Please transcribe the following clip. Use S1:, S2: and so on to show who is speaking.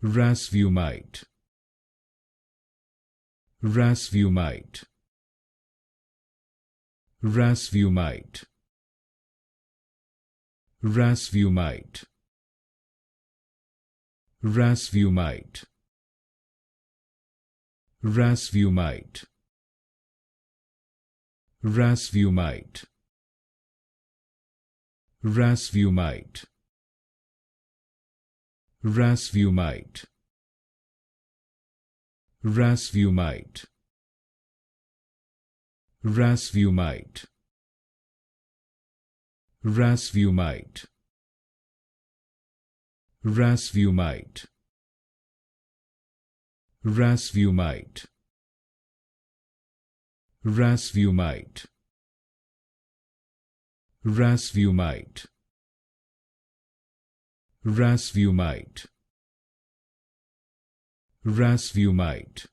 S1: Rasvumite, Rasvumite, Rasvumite, Rasvumite, Rasvumite, Rasvumite, Rasvumite, Rasvumite, Rasvumite, Rasvumite, Rasvumite, Rasvumite, Rasvumite, Rasvumite, Rasvumite, Rasvumite, Rasvumite, Rasvumite,